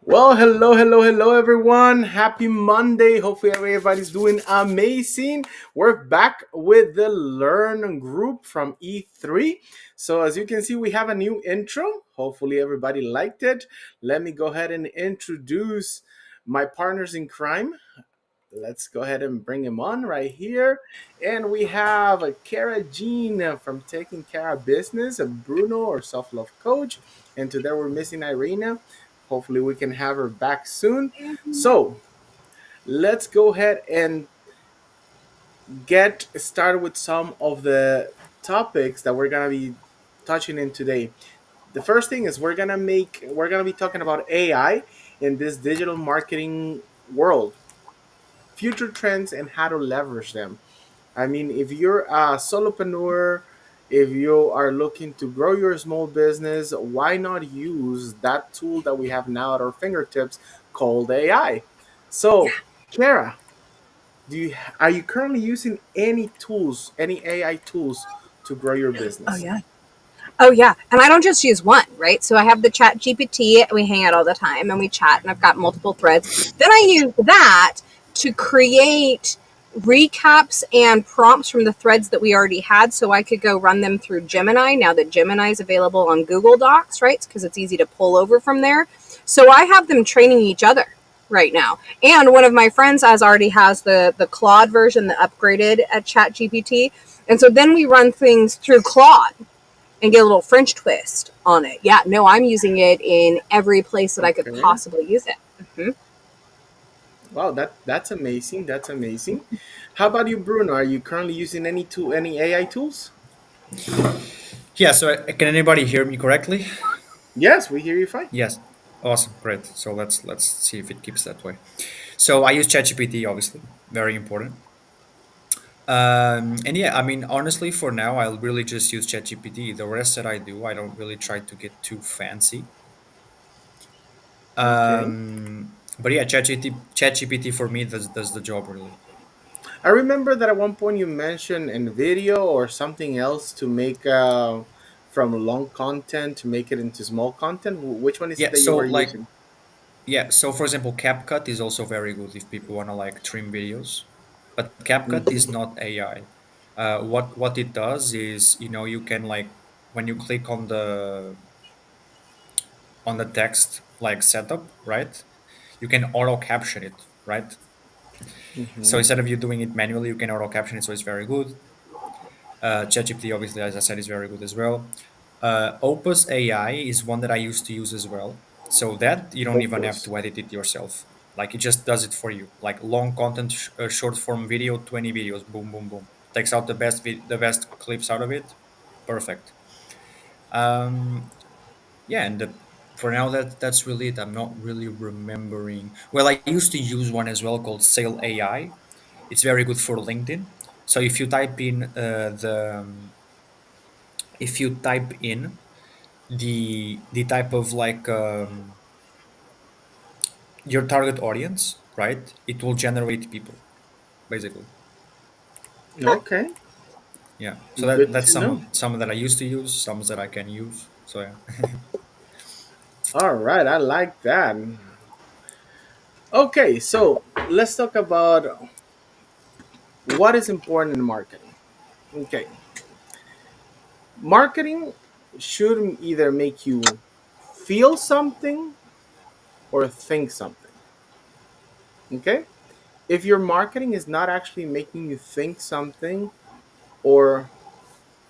Well, hello, everyone. Happy Monday. Hopefully, everybody's doing amazing. We're back with the Learn group from E3. So, as you can see, we have a new intro. Hopefully, everybody liked it. Let me go ahead and introduce my partners in crime. Let's go ahead and bring him on right here. And we have a Kara Jean from Taking Care of Business, a Bruno, our self love coach. And today we're missing Irina. Hopefully, we can have her back soon. So, let's go ahead and get started with some of the topics that we're going to be touching in today. The first thing is we're going to be talking about AI in this digital marketing world, future trends and how to leverage them. I mean, if you're a solopreneur, if you are looking to grow your small business, why not use that tool that we have now at our fingertips called AI? So, Kara, do you are you currently using any tools, any AI tools to grow your Oh business? yeah. Oh yeah. And I don't just use one, right? So I have the chat GPT, we hang out all the time and we chat and I've got multiple threads. Then I use that to create recaps and prompts from the threads that we already had so I could go run them through Gemini now that Gemini is available on Google Docs, right? Because it's easy to pull over from there. So I have them training each other right now. And one of my friends already has the Claude version, the upgraded at Chat GPT. And so then we run things through Claude and get a little French twist on it. Yeah, no, I'm using it in every place that I could Okay. possibly use it. Mm-hmm. Wow, that's amazing. That's amazing. How about you, Bruno? Are you currently using any AI tools? Yeah, so can anybody hear me correctly? Yes, we hear you fine. Yes. Awesome, great. So let's see if it keeps that way. So I use ChatGPT, obviously, very important. And yeah, I mean, honestly, for now, I'll really just use ChatGPT. The rest that I do, I don't really try to get too fancy. Okay. But yeah, ChatGPT for me does the job really. I remember that at one point you mentioned in video or something else to make from long content to make it into small content. Which one is it Yeah. that you So were like using? yeah. So for example, CapCut is also very good if people want to like trim videos, but CapCut is Mhm. not AI. What it does is, you can like when you click on the text like setup, right? You can auto caption it, right? So Mhm. instead of you doing it manually, you can auto caption it, so it's very good. ChatGPT, obviously, as I said, is very good as well. Opus AI is one that I used to use as well. So that you don't even have Opus. to edit it yourself. Like it just does it for you. Like long content, short form video, 20 videos, boom, boom, boom. Takes out the best clips out of it. Perfect. Um, yeah, and for now that's really it. I'm not really remembering. Well, I used to use one as well called Sale AI. It's very good for LinkedIn. So if you type in the type of like your target audience, right? It will generate people basically. Okay. Yeah. So that Good that's to know. some that I used to use, some that I can use. So yeah. All right, I like that. Okay, so let's talk about what is important in marketing. Okay, marketing should either make you feel something or think something. Okay, if your marketing is not actually making you think something or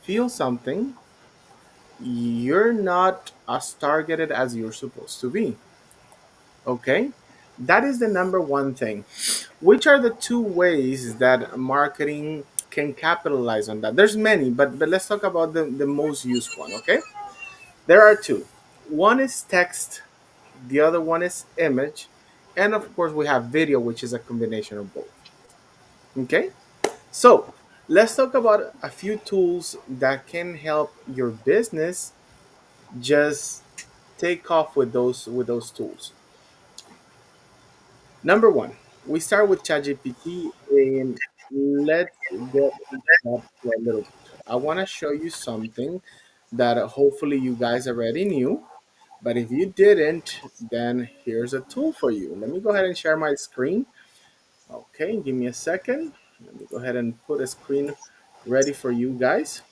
feel something, you're not as targeted as you're supposed to be. Okay, that is the number one thing. Which are the two ways that marketing can capitalize on that? There's many, but let's talk about the most used one. Okay, there are two. One is text, the other one is image, and of course we have video, which is a combination of both. Okay, so let's talk about a few tools that can help your business just take off with those tools. Number one, we start with ChatGPT, and let's get into that for a little bit. I want to show you something that hopefully you guys already knew. But if you didn't, then here's a tool for you. Let me go ahead and share my screen. Okay, give me a second. Let me go ahead and put a screen ready for you guys.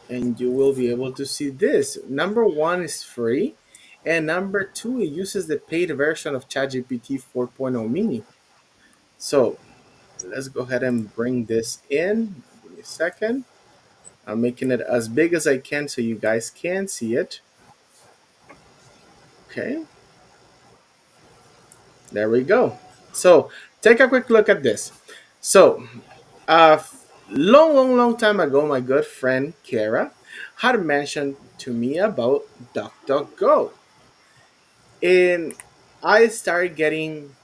And you will be able to see this. Number one is free. And number two, it uses the paid version of ChatGPT 4.0 mini. So let's go ahead and bring this in. Give me a second. I'm making it as big as I can so you guys can see it. Okay, there we go. So take a quick look at this. So, long time ago, my good friend Kara had mentioned to me about DuckDuckGo, and I started getting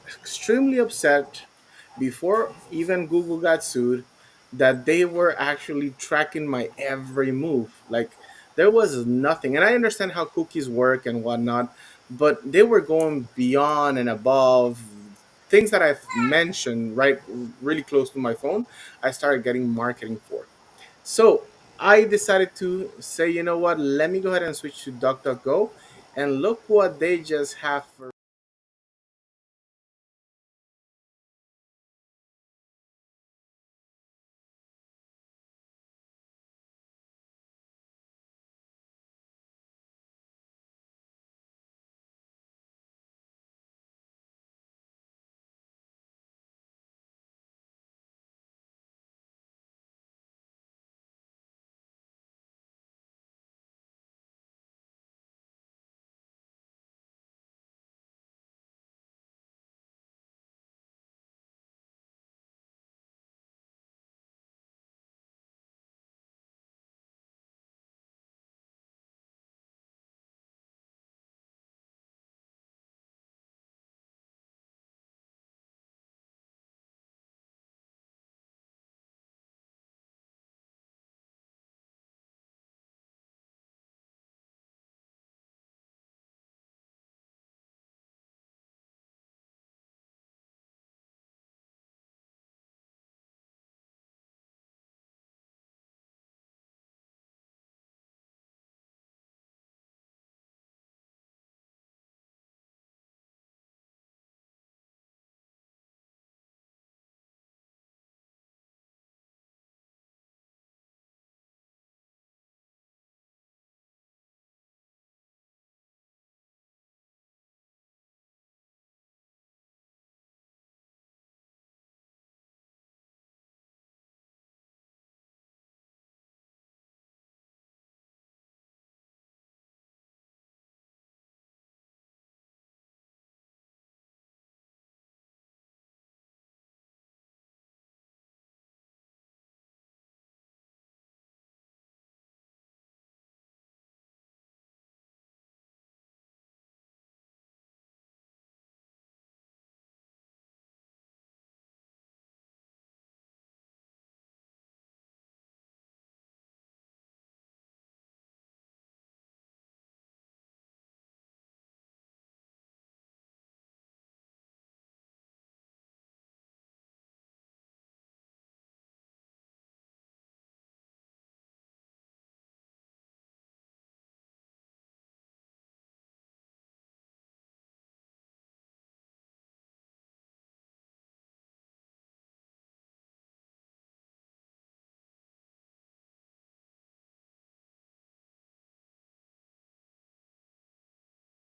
extremely upset before even Google got sued that they were actually tracking my every move. Like there was nothing, and I understand how cookies work and whatnot, but they were going beyond and above things that I've mentioned right really close to my phone. I started getting marketing for. So I decided to say, you know what, let me go ahead and switch to DuckDuckGo, and look what they just have for.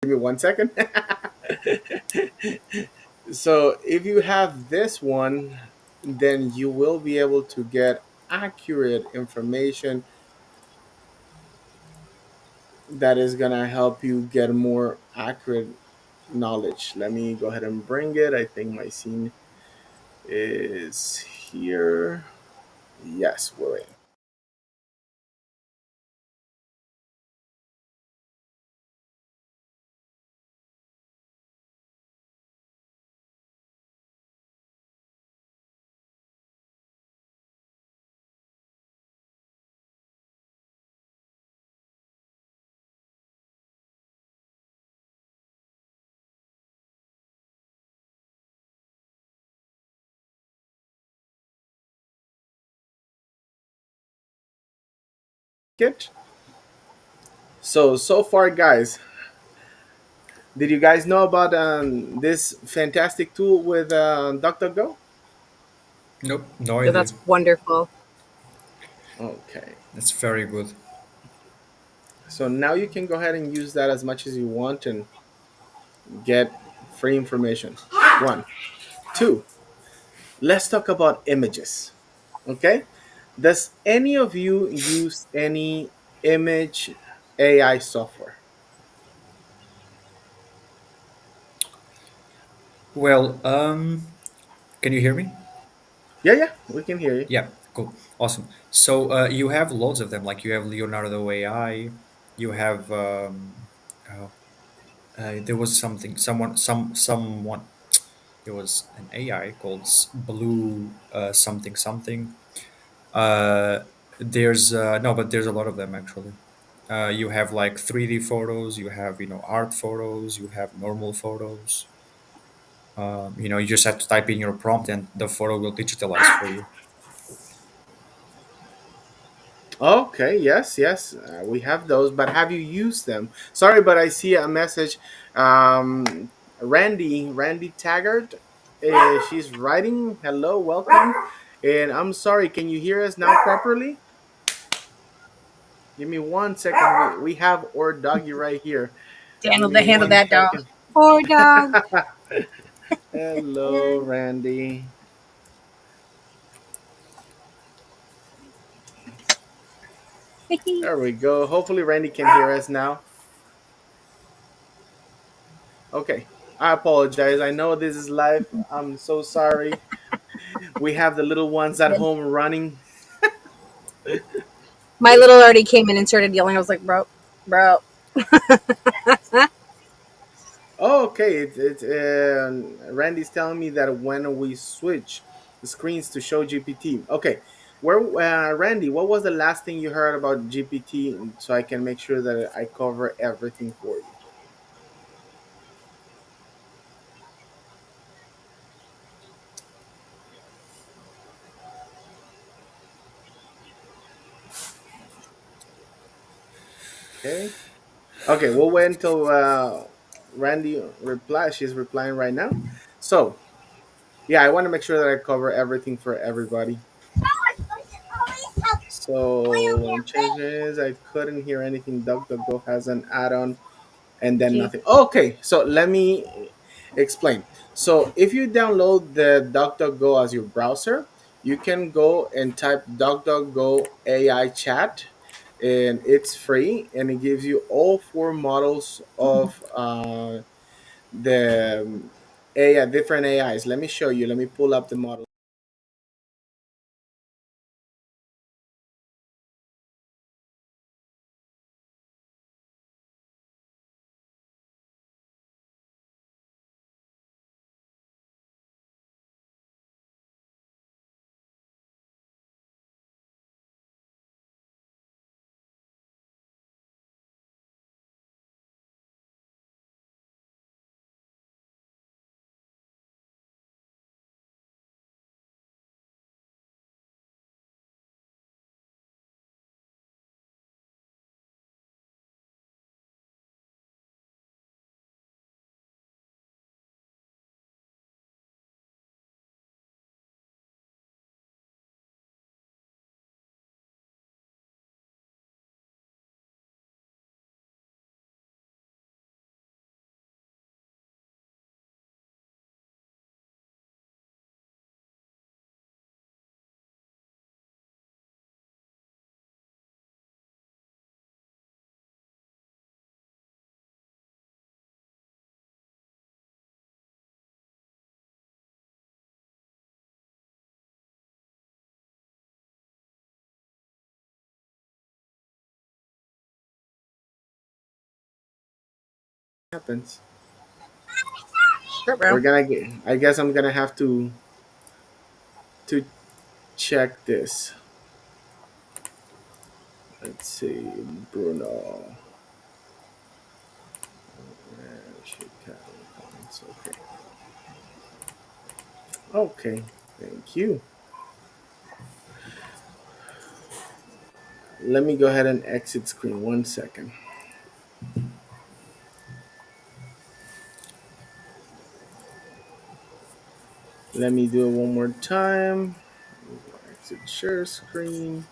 Give me 1 second. So if you have this one, then you will be able to get accurate information that is going to help you get more accurate knowledge. Let me go ahead and bring it. I think my scene is here. Yes, we're in. It. So far, guys, did you guys know about this fantastic tool with DuckDuckGo? Nope, no So idea. that's wonderful. Okay. That's very good. So now you can go ahead and use that as much as you want and get free information. One. Two. Let's talk about images. Okay. Does any of you use any image AI software? Well, can you hear me? Yeah, yeah, we can hear you. Yeah, cool, awesome. So you have loads of them. Like you have Leonardo AI. You have oh, there was something, someone. There was an AI called Blue something something. Uh, there's no, but there's a lot of them actually. You have like 3D photos. You have art photos. You have normal photos. You just have to type in your prompt and the photo will digitalize for you. Okay, yes, yes, we have those, but have you used them? Sorry, but I see a message. Randy Taggart, she's writing, hello, welcome. And I'm sorry, can you hear us now properly? Give me 1 second. We have our doggy right here. Give me Handle one that dog. second. Poor dog. Hello, Randy. There we go. Hopefully, Randy can hear us now. Okay. I apologize. I know this is live. I'm so sorry. We have the little ones at home running. My little already came in and started yelling. I was like, bro. Oh, okay. It's Randy's telling me that when we switch the screens to show GPT. Okay. Where Randy, what was the last thing you heard about GPT so I can make sure that I cover everything for you? Okay. Okay, we'll wait until Randy replies. She's replying right now. So, yeah, I want to make sure that I cover everything for everybody. So, changes. I couldn't hear anything. DuckDuckGo has an add-on, and then Okay. nothing. Okay, so let me explain. So, if you download the DuckDuckGo as your browser, you can go and type DuckDuckGo AI Chat, and it's free, and it gives you all four models of the AI, different AIs. Let me show you. Let me pull up the model. Happens. Bro, We're bro. gonna get. I guess I'm gonna have to check this. Let's see, Bruno. Comments. Okay. Okay. Thank you. Let me go ahead and exit screen. 1 second. Let me do it one more time. Exit share screen.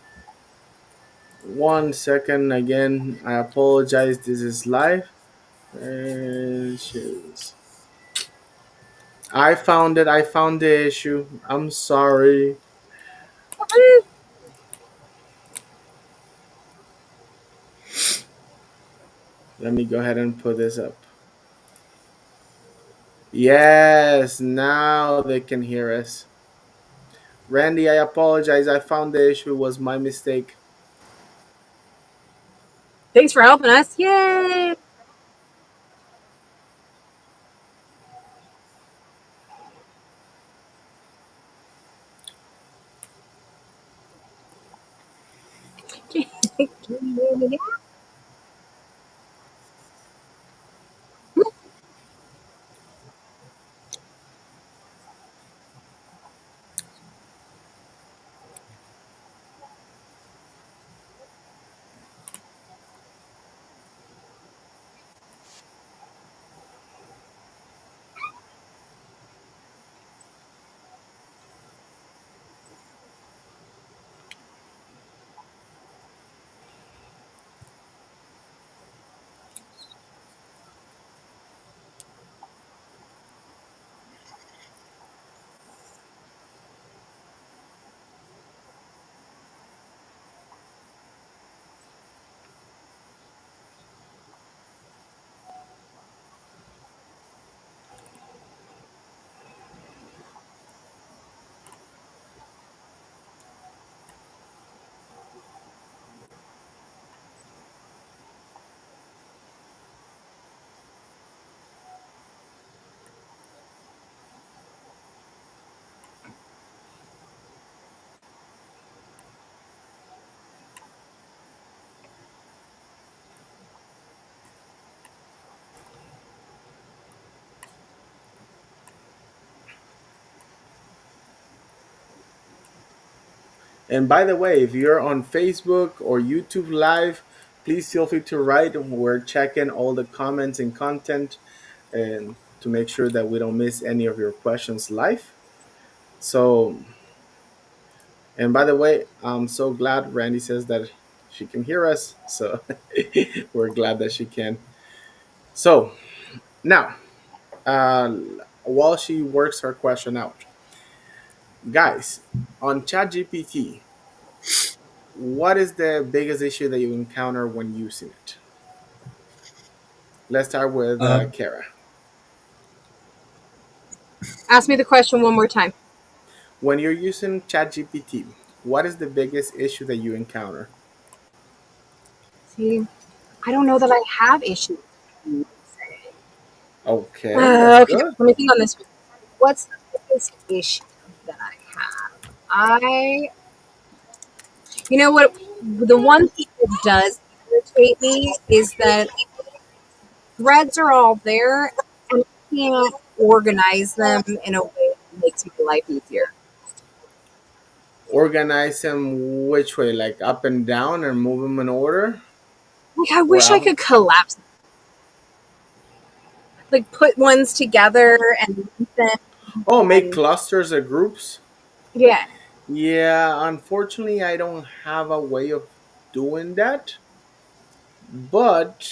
1 second again. I apologize. This is live. Issues. I found it. I found the issue. I'm sorry. Let me go ahead and put this up. Yes, now they can hear us. Randy, I apologize. I found the issue. It was my mistake. Thanks for helping us. Yay! And by the way, if you're on Facebook or YouTube Live, please feel free to write. We're checking all the comments and content and to make sure that we don't miss any of your questions live. So, and by the way, I'm so glad Randy says that she can hear us. So, we're glad that she can. So, now, uh, while she works her question out, guys, on ChatGPT, what is the biggest issue that you encounter when using it? Let's start with Uh, Kara. Ask me the question one more time. When you're using ChatGPT, what is the biggest issue that you encounter? See, I don't know that I have issues. Okay, that's Okay, good. let me think on this one. What's the biggest issue that I have? You know what? The one thing that does irritate me is that threads are all there and I can't organize them in a way that makes my life easier. Organize them which way, like up and down, and move them in order, Like, I or wish I up? could collapse them. Like, put ones together and link them. Oh, make And, clusters or groups. yeah. Yeah, unfortunately, I don't have a way of doing that. But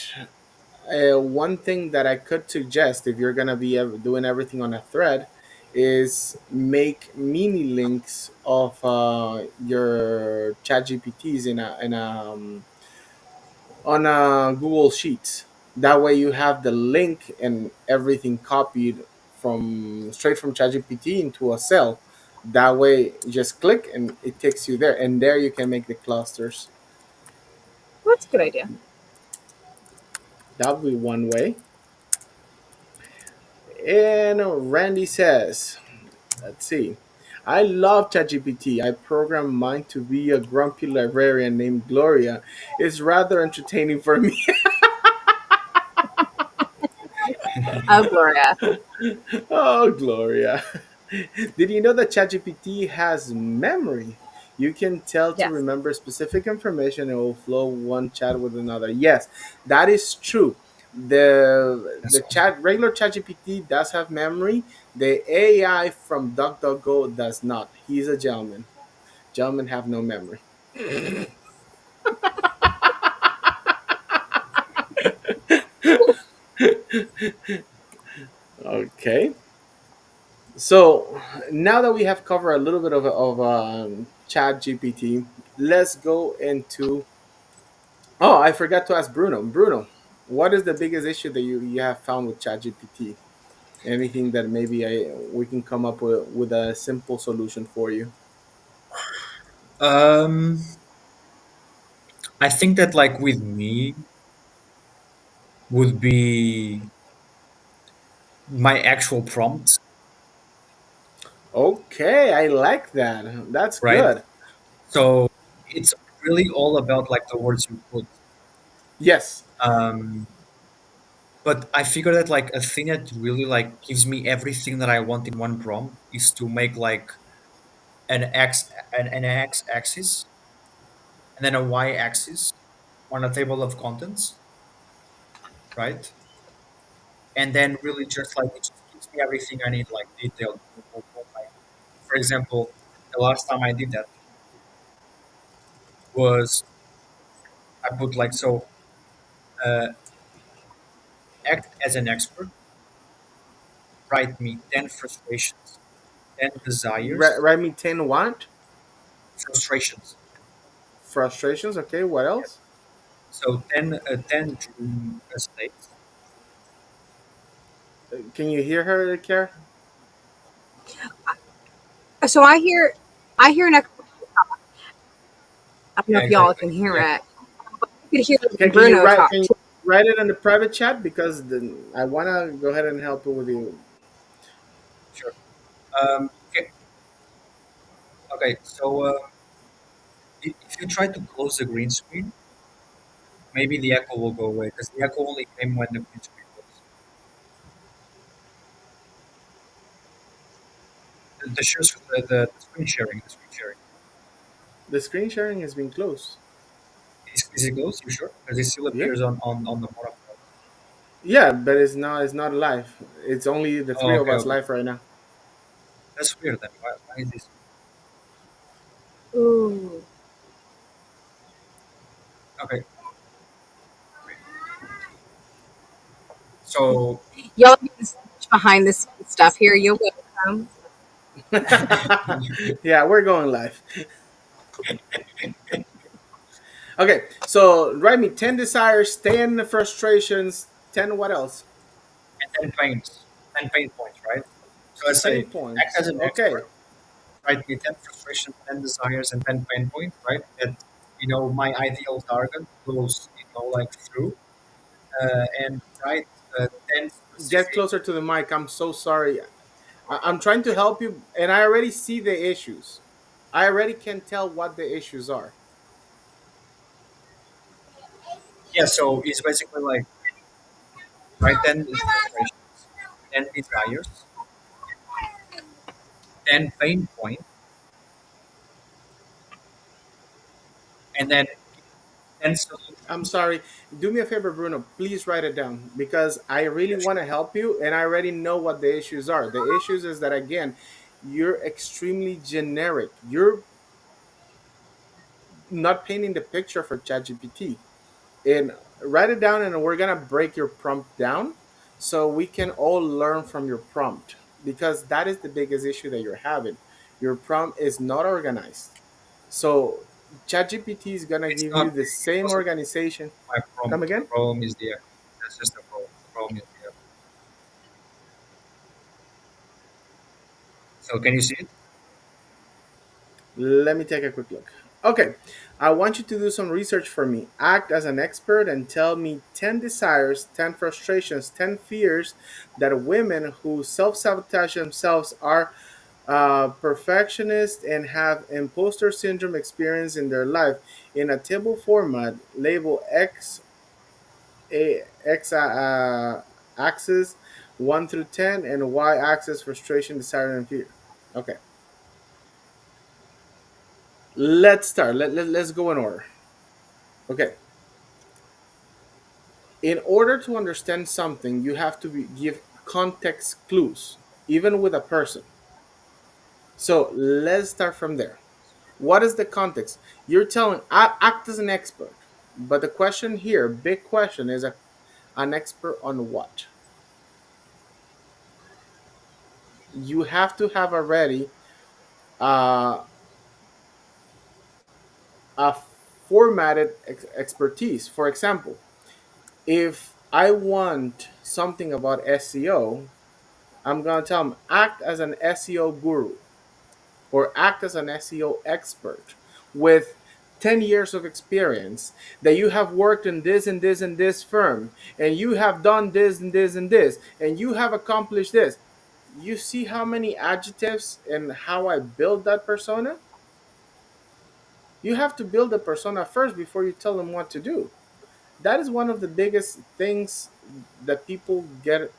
one thing that I could suggest, if you're gonna be doing everything on a thread, is make mini links of your chat GPTs on a Google Sheets. That way, you have the link and everything copied from straight from ChatGPT into a cell. That way, you just click and it takes you there, and there you can make the clusters. Well, that's a good idea. That would be one way. And Randy says, let's see. I love ChatGPT. I programmed mine to be a grumpy librarian named Gloria. It's rather entertaining for me. Oh, Gloria. Oh, Gloria. Did you know that ChatGPT has memory? You can tell to Yes. remember specific information and it will flow one chat with another. Yes, that is true. The That's all. chat regular ChatGPT does have memory. The AI from DuckDuckGo does not. He's a gentleman. Gentlemen have no memory. Okay. So now that we have covered a little bit of Chat GPT, let's go into. Oh, I forgot to ask Bruno. Bruno, what is the biggest issue that you have found with Chat GPT? Anything that maybe we can come up with a simple solution for you? Um, I think that like with me would be my actual prompts, Okay, I like that. That's right? good. So it's really all about like the words you put. Yes. Um, but I figure that like a thing that really like gives me everything that I want in one prompt is to make like an x axis and then a y axis on a table of contents, right? And then really just like it just gives me everything I need, like detailed. Boom, boom, boom, like, for example, the last time I did that was I put like so uh, act as an expert, write me 10 frustrations, 10 desires, Write me 10 what? frustrations. Frustrations. Okay, what else? So 10 dream states. Can you hear her, Care? So I hear an echo. I don't know Yeah, if y'all exactly. can hear Yeah, it. You could hear Can you Bruno write? talk Can you too. write it in the private chat because I wanna go ahead and help you with you. sure. Okay, okay. So if you try to close the green screen, maybe the echo will go away because the echo only came when the green screen was the screen sharing. The screen sharing. The screen sharing has been closed. Is it closed? You sure? Because it still Yeah. appears on the bottom part. Yeah, but it's not live. It's only the three Oh, of okay, us okay. live right now. That's weird then. Why is this? Ooh. Okay, wait. So Y'all getting so much behind the scenes stuff here. You're welcome. Yeah, we're going live. Okay, so write me 10 desires, 10 frustrations, 10 what else? and 10 pain points, right? So let's say Pain act points. as an Okay, expert, write me 10 frustrations, 10 desires, and 10 pain points, right? That my ideal target goes like through, and write 10 get specific. closer to the mic. I'm so sorry. I'm trying to help you, and I already see the issues. I already can tell what the issues are. Yeah, so it's basically like write 10 frustrations, 10 desires, 10 pain points, and then 10 I'm solutions. sorry. Do me a favor, Bruno. Please write it down because I really Yeah, want sure. to help you, and I already know what the issues are. The issues is that again, you're extremely generic. You're not painting the picture for ChatGPT. And write it down, and we're gonna break your prompt down so we can all learn from your prompt because that is the biggest issue that you're having. Your prompt is not organized. So ChatGPT is gonna It's give not, you the it same wasn't organization. my Come prompt. The again? problem is the echo. That's just the problem. The problem is the echo. So can you see it? Let me take a quick look. Okay, I want you to do some research for me. Act as an expert and tell me 10 desires, 10 frustrations, 10 fears that women who self sabotage themselves are perfectionists and have imposter syndrome experience in their life in a table format. Label x axis 1 through 10 and y axis frustration, desire, and fear. Okay, let's start. Let's go in order. Okay, In order to understand something, you have to give context clues, even with a person. So let's start from there. What is the context? You're telling, act as an expert. But the question here, big question, is an expert on what? You have to have already uh, a formatted expertise. For example, if I want something about SEO, I'm going to tell them act as an SEO guru or act as an SEO expert with 10 years of experience, that you have worked in this and this and this firm, and you have done this and this and this, and you have accomplished this. You see how many adjectives and how I build that persona? You have to build a persona first before you tell them what to do. That is one of the biggest things that people get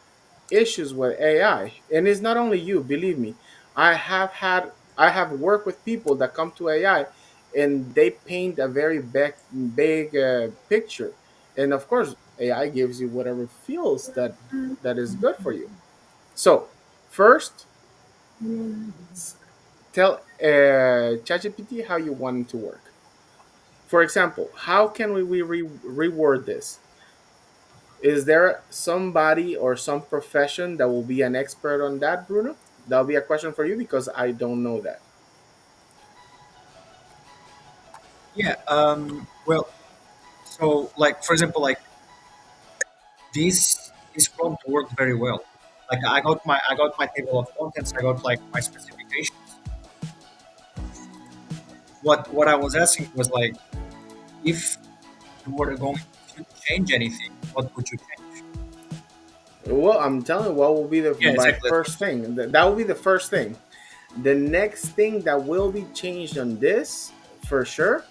issues with AI. And it's not only you, believe me. I have worked with people that come to AI and they paint a very big picture. And of course, AI gives you whatever feels that is good for you. So, first, tell ChatGPT how you want it to work. For example, how can we reword this? Is there somebody or some profession that will be an expert on that, Bruno? That'll be a question for you because I don't know that. Yeah. Well, so like for example, like this prompt worked very well. Like I got my table of contents. I got like my specifications. What I was asking was like, if you were going to change anything, what would you change? Well, I'm telling you, what will be Yeah, my exactly. That's what. first thing? That will be the first thing. The next thing that will be changed on this, for sure,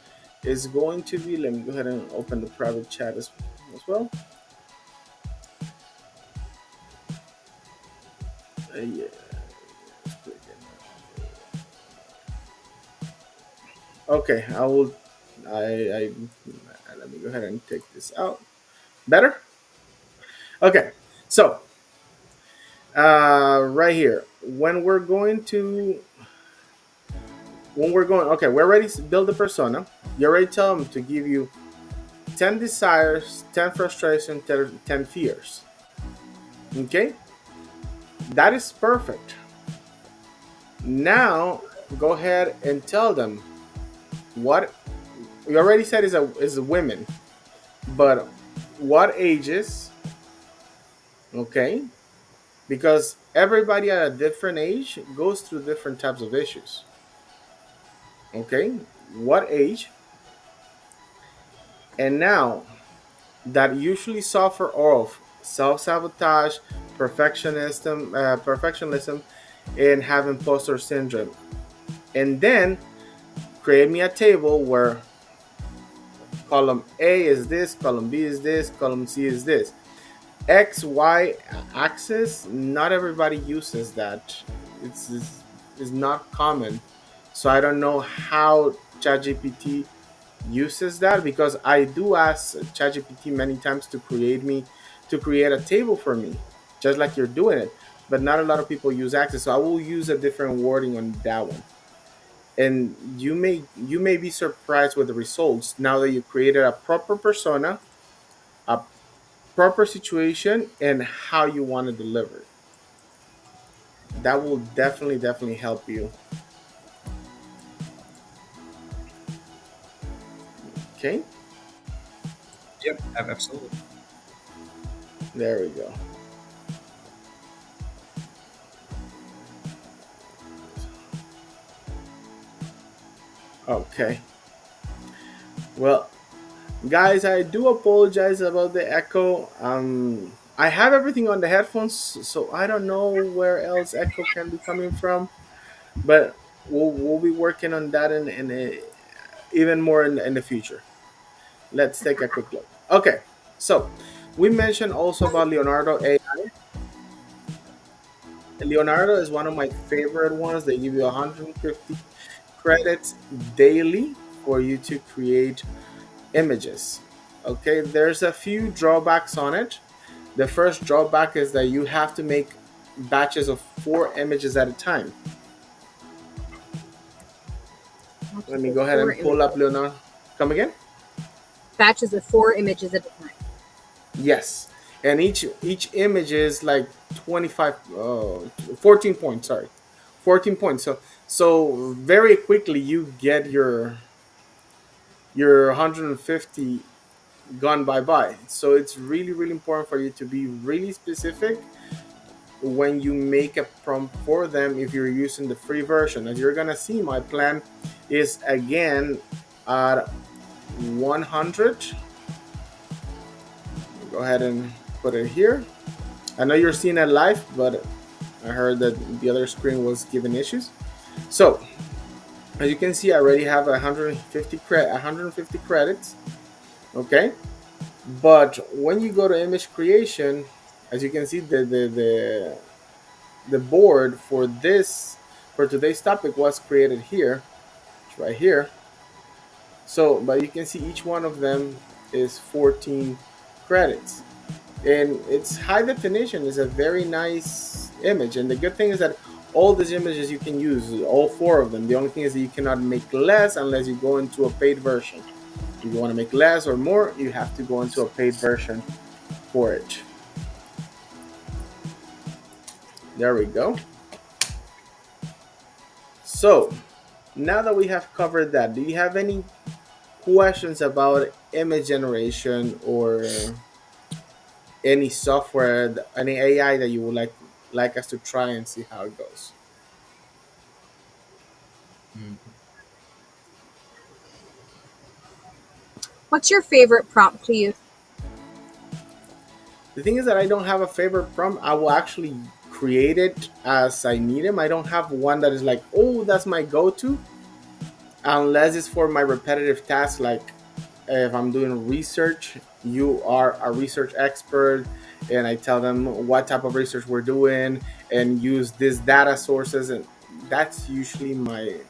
is going to be. Let me go ahead and open the private chat as well. Yeah. Okay, I will. I let me go ahead and take this out. Better. Okay, so right here, when we're going, okay, we're ready to build a persona. You already tell them to give you 10 desires, 10 frustrations, 10 fears. Okay, that is perfect. Now go ahead and tell them what you already said is a women, but what ages? Okay, because everybody at a different age goes through different types of issues. Okay, what age? And now that usually suffer of self-sabotage, perfectionism, and have imposter syndrome. And then create me a table where column A is this, column B is this, column C is this. X, Y axis, not everybody uses that. It's not common. So I don't know how ChatGPT uses that, because I do ask ChatGPT many times to create a table for me, just like you're doing it. But not a lot of people use access, so I will use a different wording on that one. And you may be surprised with the results now that you created a proper persona, a proper situation, and how you want to deliver it. That will definitely help you. Okay, Yep, absolutely. there we go. Okay, well, guys, I do apologize about the echo. I have everything on the headphones, so I don't know where else echo can be coming from. But we'll be working on that even more in the future. Let's take a quick look. Okay, so we mentioned also about Leonardo AI. Leonardo is one of my favorite ones. They give you 150 credits daily for you to create images. Okay, there's a few drawbacks on it. The first drawback is that you have to make batches of 4 images at a time. Let Batches me of go ahead four and pull up images. Leonardo. Come again? Batches of 4 images at a time. Yes. And each image is like 25 14 points, sorry. 14 points. So very quickly you get your 150 gone bye. So it's really really important for you to be really specific when you make a prompt for them if you're using the free version. As you're gonna see, my plan is again at 100. Go ahead and put it here. I know you're seeing it live, but I heard that the other screen was giving issues. So as you can see, I already have 150 credits. Okay, but when you go to image creation, as you can see, the board for today's topic was created here. It's right here. So, but you can see each one of them is 14 credits, and it's high definition. It's a very nice image, and the good thing is that all these images you can use, all 4 of them. The only thing is that you cannot make less unless you go into a paid version. If you want to make less or more, you have to go into a paid version for it. There we go. So now that we have covered that, do you have any questions about image generation or any software, any AI that you would like us to try and see how it goes? Mhm. What's your favorite prompt to use? The thing is that I don't have a favorite prompt. I will actually create it as I need them. I don't have one that is like, oh, that's my go-to, unless it's for my repetitive tasks. Like if I'm doing research, you are a research expert, and I tell them what type of research we're doing and use these data sources, and that's usually my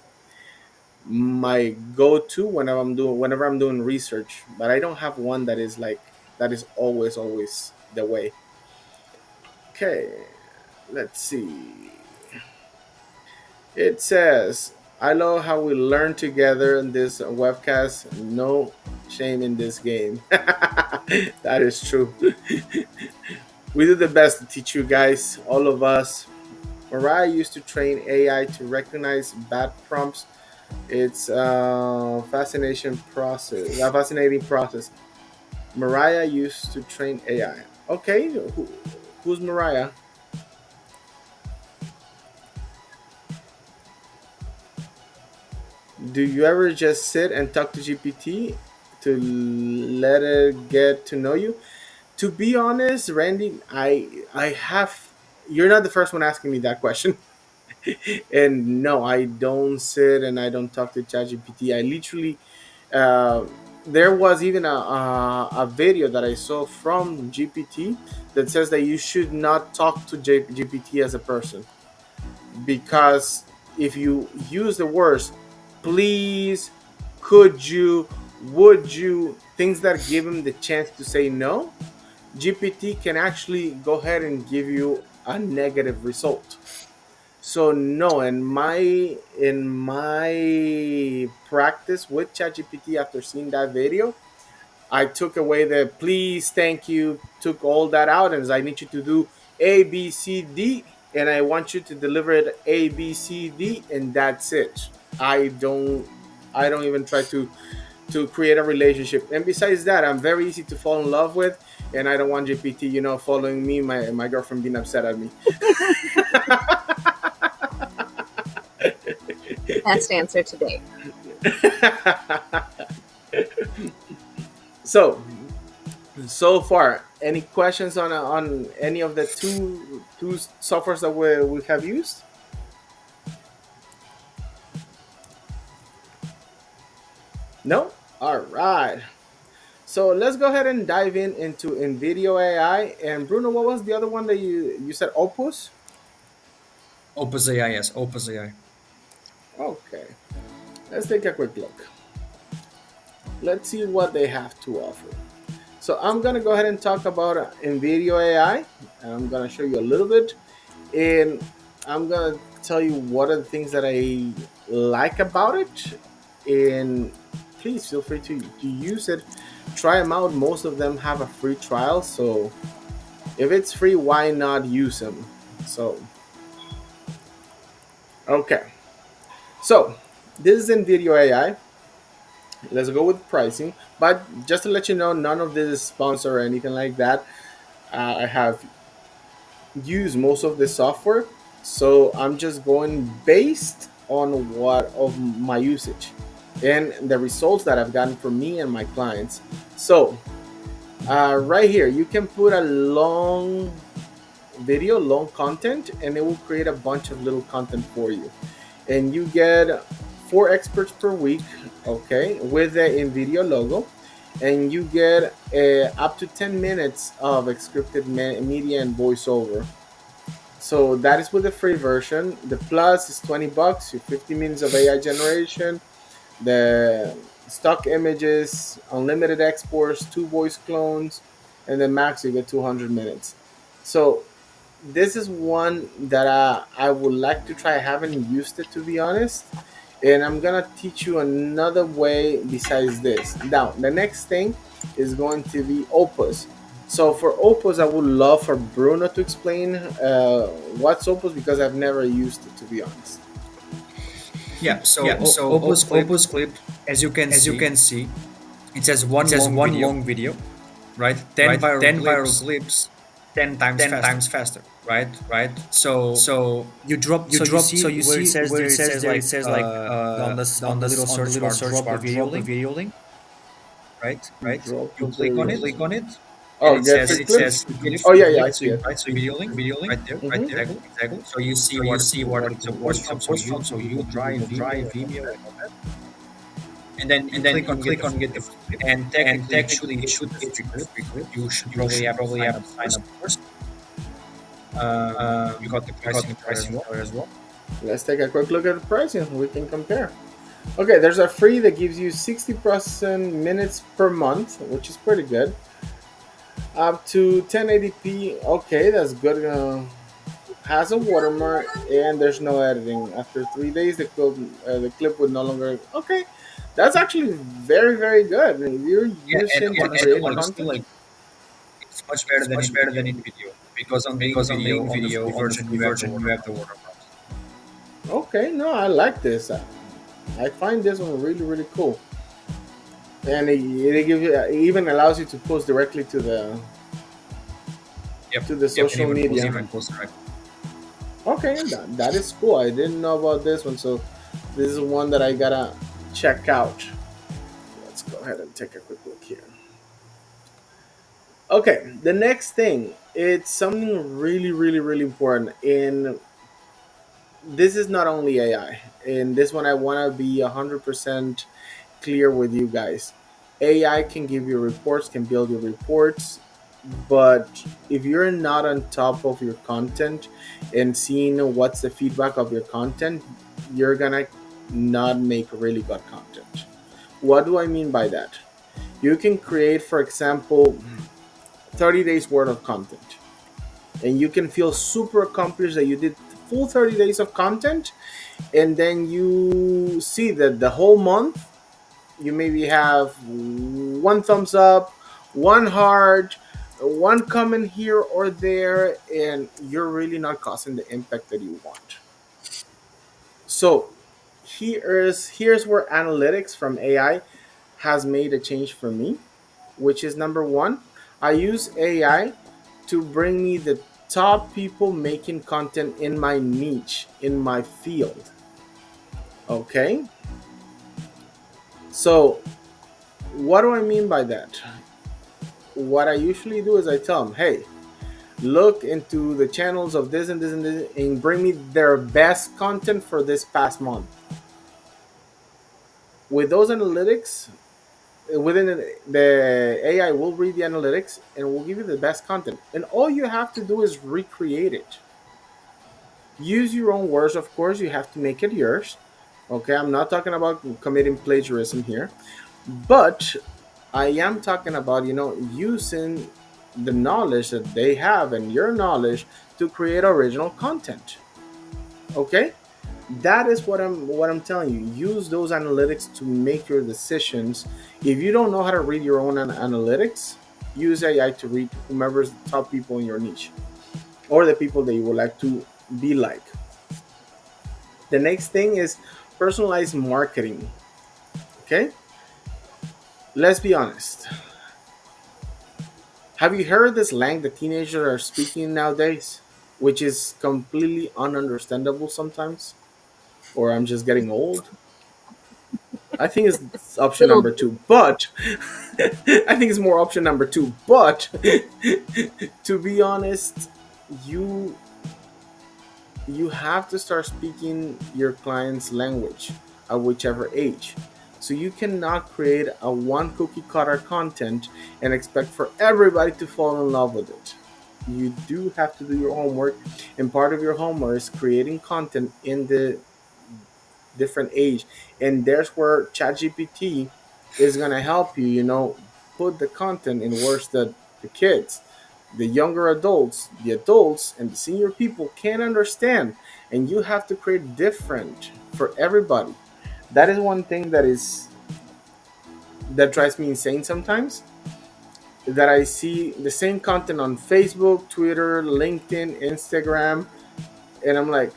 go-to whenever I'm doing research. But I don't have one that is like that is always the way. Okay, let's see. It says, I love how we learn together in this webcast. No shame in this game. That is true. We do the best to teach you guys, all of us. Mariah used to train AI to recognize bad prompts. It's a fascinating process. Mariah used to train AI. Okay, who's Mariah? Do you ever just sit and talk to GPT to let it get to know you? To be honest, Randy, I have. You're not the first one asking me that question, and no, I don't sit and I don't talk to ChatGPT. I literally, uh, there was even a video that I saw from GPT that says that you should not talk to GPT as a person, because if you use the words please, could you, would you, things that give him the chance to say no, GPT can actually go ahead and give you a negative result. So no, in my practice with ChatGPT after seeing that video, I took away the please, thank you, took all that out, and I need you to do A, B, C, D, and I want you to deliver it A, B, C, D, and that's it. I don't, I don't even try to create a relationship. And besides that, I'm very easy to fall in love with, and I don't want GPT, following me, my girlfriend being upset at me. Best answer to date. So so far, any questions on any of the two softwares that we have used? No. All right. So let's go ahead and dive into NVIDIA AI. And Bruno, what was the other one that you said? Opus. Opus AI, yes, Opus AI. Okay. Let's take a quick look. Let's see what they have to offer. So I'm gonna go ahead and talk about NVIDIA AI, and I'm gonna show you a little bit, and I'm gonna tell you what are the things that I like about it, and please feel free to use it, try them out. Most of them have a free trial, so if it's free, why not use them? So okay, so this is NVIDIA AI. Let's go with pricing, but just to let you know, none of this is sponsored or anything like that. I have used most of the software, so I'm just going based on what of my usage and the results that I've gotten from me and my clients. So right here, you can put a long video, long content, and it will create a bunch of little content for you. And you get 4 experts per week, okay, with the NVIDIA logo. And you get up to 10 minutes of scripted media and voiceover. So that is with the free version. The plus is $20, your 50 minutes of AI generation, the stock images, unlimited exports, 2 voice clones, and then max you get 200 minutes. So this is one that I would like to try. I haven't used it, to be honest, and I'm gonna teach you another way besides this. Now, the next thing is going to be Opus. So for Opus, I would love for Bruno to explain what's Opus because I've never used it, to be honest. Yeah, so Yeah, so Opus Clip, as you can see, it says it one says long one video, long video, right? right? 10 viral 10 viral clips, clips, 10 times 10 faster, times faster, right? right? So So you drop, you so you drop, so see you where see where it says there, it like says like on the little on the search little bar, search bar, drop a video link, link, right? Drop You a click on video it, click on it, Oh, get free and it clips. says you get Oh free yeah, yeah, I clips, see it. right? So you video click link, the video link right Hmm. there, exactly. so you see So you see what it's what supposed it's from, so supposed from, so YouTube, YouTube, Dry, Dry, Vimeo, and all Vimeo, that. and all that. And then you And then click you on get click the on free get the clip, free clip, and and technically technically you you should should get the get free the clip. free clip. You should You probably should have to probably sign have up to sign first. up first. You got the You got the pricing there as pricing well. there as well. Let's take a quick look at the pricing. We can compare. Okay, there's a free that gives you 60% minutes per month, which is pretty good. Up to 1080p. Okay, that's good. Has a watermark and there's no editing. After 3 days, the clip would no longer. Okay, that's actually very very good. If you're Yeah, and using to honestly, create content. like it's much better It's than much in better than video in video because on the in because on the video in on the video free on the version free you have the version you have the watermarks. watermarks. Okay, no, I like this. I find this one really really cool, and it gives you, it even allows you to post directly Yep, to the yep, and social media. even post direct. Okay, that is cool. I didn't know about this one, so this is one that I gotta check out. Let's go ahead and take a quick look here. Okay, the next thing, it's something really, really, really important. And this is not only AI. In this one, I want to be 100% clear with you guys. AI can give you reports, can build your reports, but if you're not on top of your content and seeing what's the feedback of your content, you're gonna not make really good content. What do I mean by that? You can create, for example, 30 days worth of content, and you can feel super accomplished that you did full 30 days of content, and then you see that the whole month you maybe have one thumbs up, one heart, one comment here or there, and you're really not causing the impact that you want. So here's where analytics from AI has made a change for me, which is number one, I use AI to bring me the top people making content in my niche, in my field. Okay, so what do I mean by that? What I usually do is I tell them, hey, look into the channels of this and this and this and bring me their best content for this past month. With those analytics, within the AI will read the analytics and will give you the best content. And all you have to do is recreate it. Use your own words, of course, you have to make it yours. Okay, I'm not talking about committing plagiarism here, but I am talking about, using the knowledge that they have and your knowledge to create original content. Okay? That is what I'm telling you. Use those analytics to make your decisions. If you don't know how to read your own analytics, use AI to read whomever's the top people in your niche or the people that you would like to be like. The next thing is personalized marketing. Okay? Let's be honest. Have you heard this slang that teenagers are speaking nowadays, which is completely ununderstandable sometimes? Or I'm just getting old? I think it's option Little number bit. two, but I think it's more option number two. But to be honest, you you have to start speaking your client's language at whichever age. So you cannot create a one cookie cutter content and expect for everybody to fall in love with it. You do have to do your homework, and part of your homework is creating content in the different age. And there's where ChatGPT is gonna help you, put the content in words that the kids, the younger adults, the adults, and the senior people can understand. And you have to create different for everybody. That is one thing that drives me insane sometimes. That I see the same content on Facebook, Twitter, LinkedIn, Instagram, and I'm like,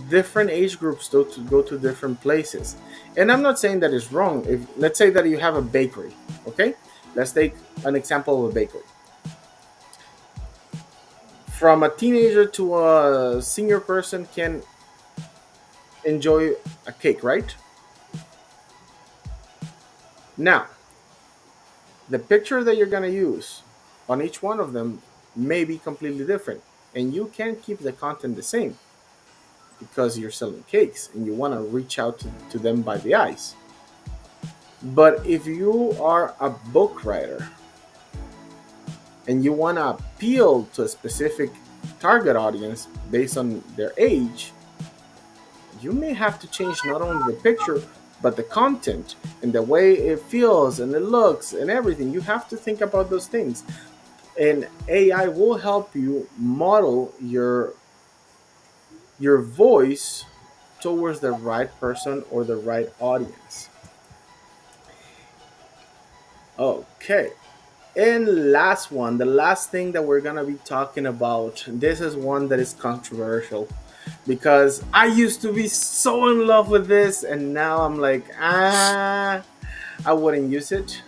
different age groups go to different places. And I'm not saying that it's wrong. If let's say that you have a bakery, okay? Let's take an example of a bakery. From a teenager to a senior person can enjoy a cake, right? Now, the picture that you're going to use on each one of them may be completely different, and you can't keep the content the same because you're selling cakes and you want to reach out to them by the eyes. But if you are a book writer and you want to appeal to a specific target audience based on their age, you may have to change not only the picture, but the content and the way it feels and it looks and everything. You have to think about those things. And AI will help you model your voice towards the right person or the right audience. Okay. And last one, the last thing that we're gonna be talking about. This is one that is controversial because I used to be so in love with this, and now I'm like, I wouldn't use it.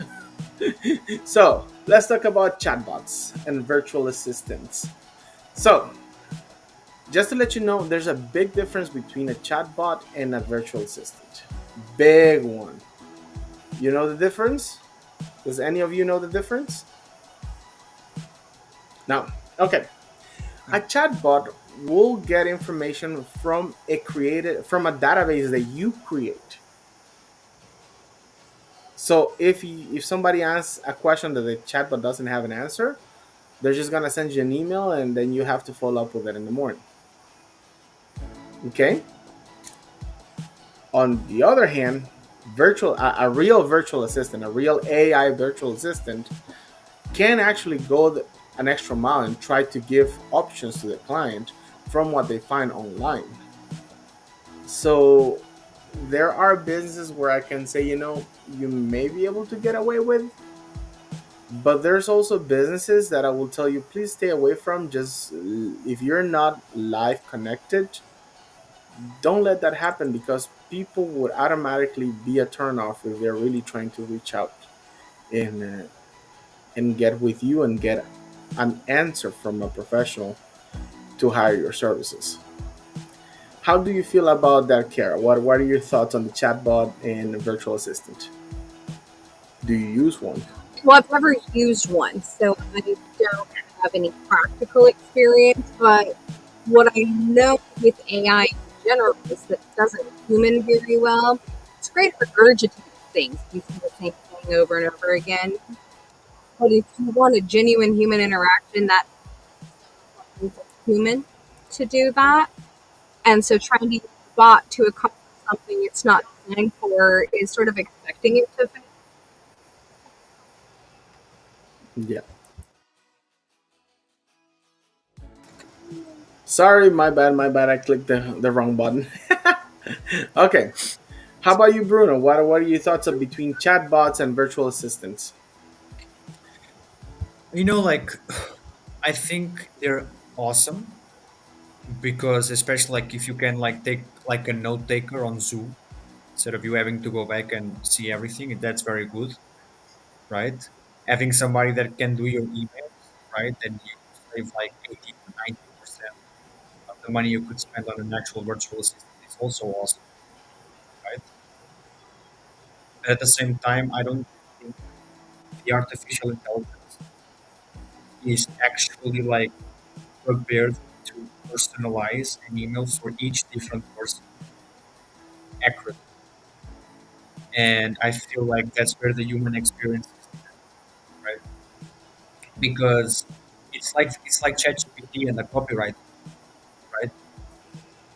So let's talk about chatbots and virtual assistants. So just to let you know, there's a big difference between a chatbot and a virtual assistant. Big one. You know the difference? Does any of you know the difference? No. Okay. A chatbot will get information from a database that you create. So if somebody asks a question that the chatbot doesn't have an answer, they're just gonna send you an email and then you have to follow up with it in the morning. Okay. On the other hand, a real virtual assistant, a real AI virtual assistant, can actually go an extra mile and try to give options to the client from what they find online. So there are businesses where I can say, you may be able to get away with, but there's also businesses that I will tell you, please stay away from. Just if you're not live connected, don't let that happen because people would automatically be a turnoff if they're really trying to reach out and and get with you and get an answer from a professional to hire your services. How do you feel about that, Kara? What are your thoughts on the chatbot and virtual assistant? Do you use one? Well, I've never used one, so I don't have any practical experience. But what I know with AI in general is that it doesn't human very well. It's great for regurgitating things, using the same thing over and over again. But if you want a genuine human interaction, that needs a human to do that. And so trying to use a bot to accomplish something it's not designed for is sort of expecting it to fail. Yeah. Sorry, my bad, my bad. I clicked the wrong button. Okay. How about you, Bruno? What are your thoughts of between chatbots and virtual assistants? Like I think they're awesome because especially like if you can like take like a note taker on Zoom instead of you having to go back and see everything, that's very good, right? Having somebody that can do your emails, right? And you save like 80 to 90% of the money you could spend on an actual virtual assistant is also awesome, right? But at the same time, I don't think the artificial intelligence is actually like prepared to personalize an email for each different person accurately. And I feel like that's where the human experience is needed, right? Because it's like ChatGPT and the copyright, right?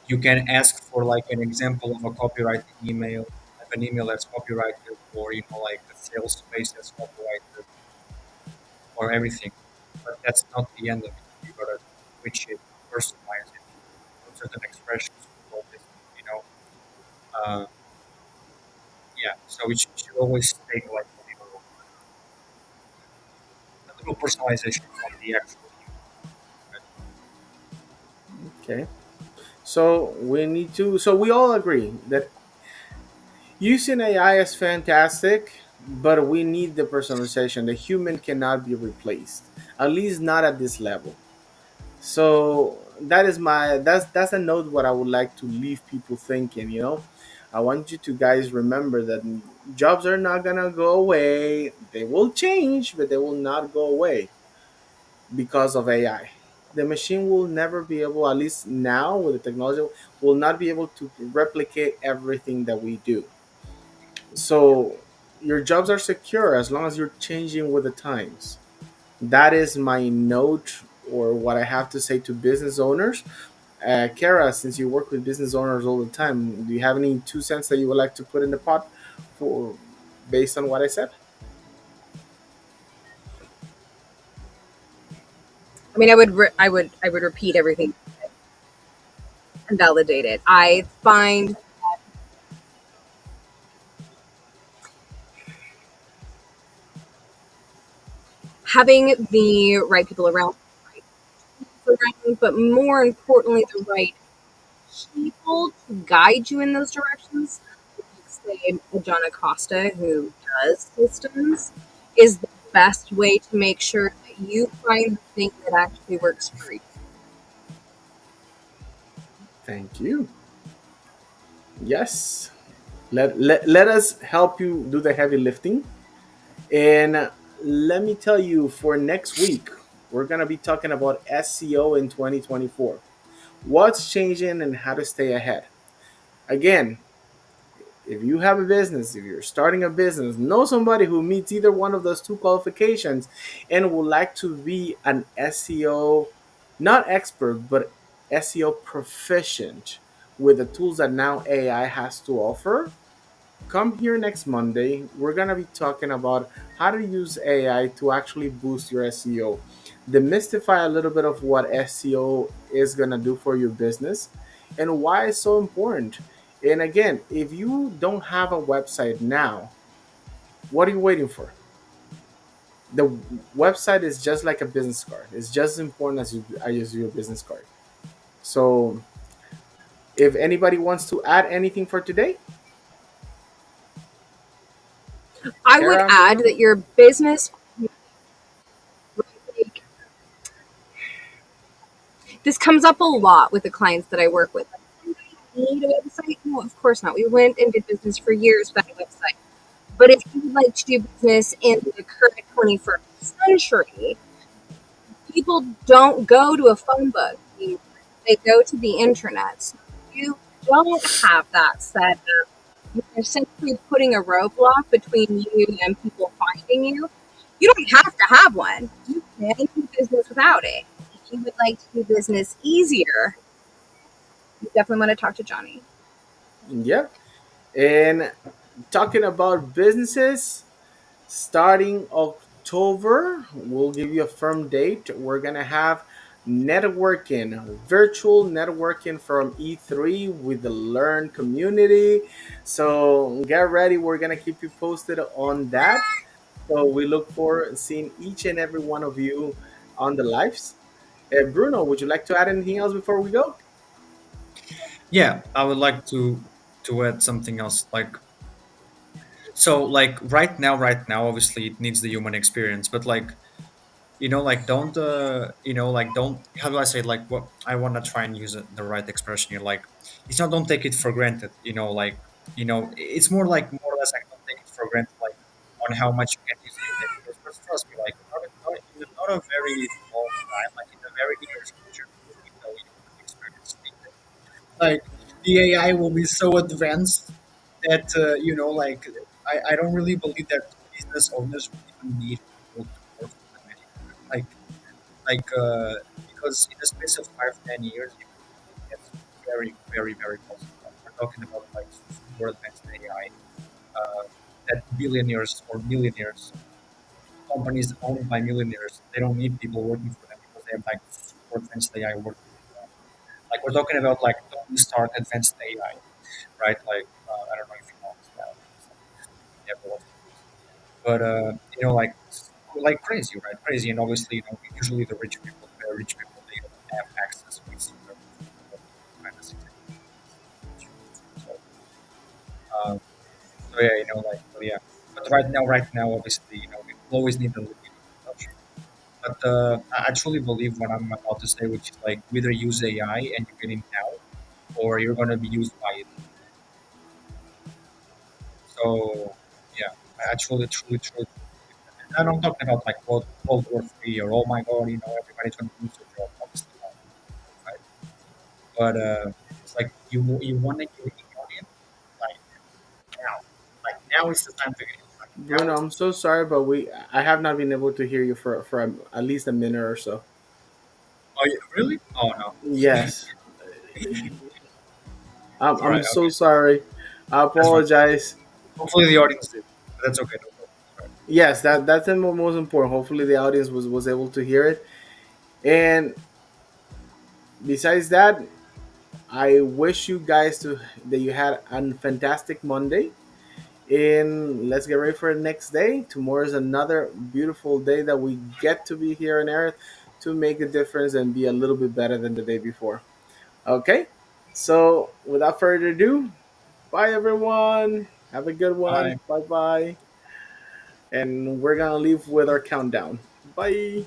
You can ask for like an example of a copywriting email, of an email that's copyrighted, or like a sales space that's copyrighted, or everything. But that's not the end of it. You gotta switch it, personalize it, put certain expressions with all this, you know. Uh, yeah, so it should always take like a little personalization from the actual human. Right? Okay. So we need to. So we all agree that using AI is fantastic, but we need the personalization. The human cannot be replaced, at least not at this level. So that's a note what I would like to leave people thinking. I want you to guys remember that jobs are not gonna go away. They will change, but they will not go away because of AI. The machine will never be able, at least now with the technology, will not be able to replicate everything that we do. So your jobs are secure as long as you're changing with the times. That is my note or what I have to say to business owners. Kara, since you work with business owners all the time, do you have any 2 cents that you would like to put in the pot for based on what I said? I mean, I would repeat everything and validate it. I find having the right people around, but more importantly, the right people to guide you in those directions. Say a John Acosta who does systems is the best way to make sure that you find the thing that actually works for you. Thank you. Yes. Let us help you do the heavy lifting. And let me tell you, for next week, we're going to be talking about SEO in 2024. What's changing and how to stay ahead. Again, if you have a business, if you're starting a business, know somebody who meets either one of those two qualifications and would like to be an SEO, not expert, but SEO proficient with the tools that now AI has to offer. Come here next Monday. We're going to be talking about how to use AI to actually boost your SEO, demystify a little bit of what SEO is going to do for your business and why it's so important. And again, if you don't have a website now, what are you waiting for? The website is just like a business card. It's just as important as your business card. So, if anybody wants to add anything for today, I would Kara, add Bruno? that your business, like, this comes up a lot with the clients that I work with. Need a website? No, of course not. We went and did business for years without a website. But if you would like to do business in the current 21st century, people don't go to a phone book anymore. They go to the internet. So if you don't have that set up, you're essentially putting a roadblock between you and people finding you. You don't have to have one. You can do business without it. If you would like to do business easier, you definitely want to talk to Johnny. Yeah. And talking about businesses, starting October, we'll give you a firm date. We're gonna have networking, virtual networking from E3 with the Learn community. So get ready. We're gonna keep you posted on that. So we look forward to seeing each and every one of you on the lives. Bruno, would you like to add anything else before we go? Yeah, I would like to add something else. So, like right now, obviously it needs the human experience, but like like don't don't, how do I say it? Like, what I want to try and use the right expression here. Like, it's not, don't take it for granted. It's more or less like, don't take it for granted. Like, on how much you can use AI, because trust me, like, not a very long time, like in the very near future, there will be no human experience needed. Like, the AI will be so advanced that like, I don't really believe that business owners will even need people to work for them anymore. Because in the space of 5 10 years, you will get very very very possible. Like, we're talking about like super advanced AI, that billionaires or millionaires, companies owned by millionaires, they don't need people working for them because they have like super advanced AI working for them. Like, we're talking about like Tony Stark advanced AI, right? Like, I don't know if you know this guy. He's like, yeah, a lot of movies. But like crazy, right? Crazy, and obviously, usually the rich people, the very rich people, they don't have access. We see that with a lot of famous executives. Um, so yeah, but yeah. But right now, obviously, we will always need a little bit of touch. But I truly believe what I'm about to say, which is like, you either use AI and you get in now, or you're gonna be used by it. So yeah, I truly believe that. And I'm not talking about like World War III, or, oh my God, everybody's gonna lose their job. Obviously not, right? But it's like, you want to get in like now, like now is the time to get in. Like now Bruno, is. I'm so sorry, but I have not been able to hear you for at least a minute or so. Oh, yeah, really? Oh no. Yes, All I'm right. so Okay. sorry. I That's fine. apologize. Hopefully the audience did. But that's okay. No problem. All right. Yes, that's the most important. Hopefully, the audience was able to hear it. And besides that, I wish you guys to that you had a fantastic Monday. And let's get ready for the next day. Tomorrow is another beautiful day that we get to be here on Earth to make a difference and be a little bit better than the day before. Okay, so without further ado, bye everyone. Have a good one. Bye. Bye bye. And we're gonna leave with our countdown. Bye.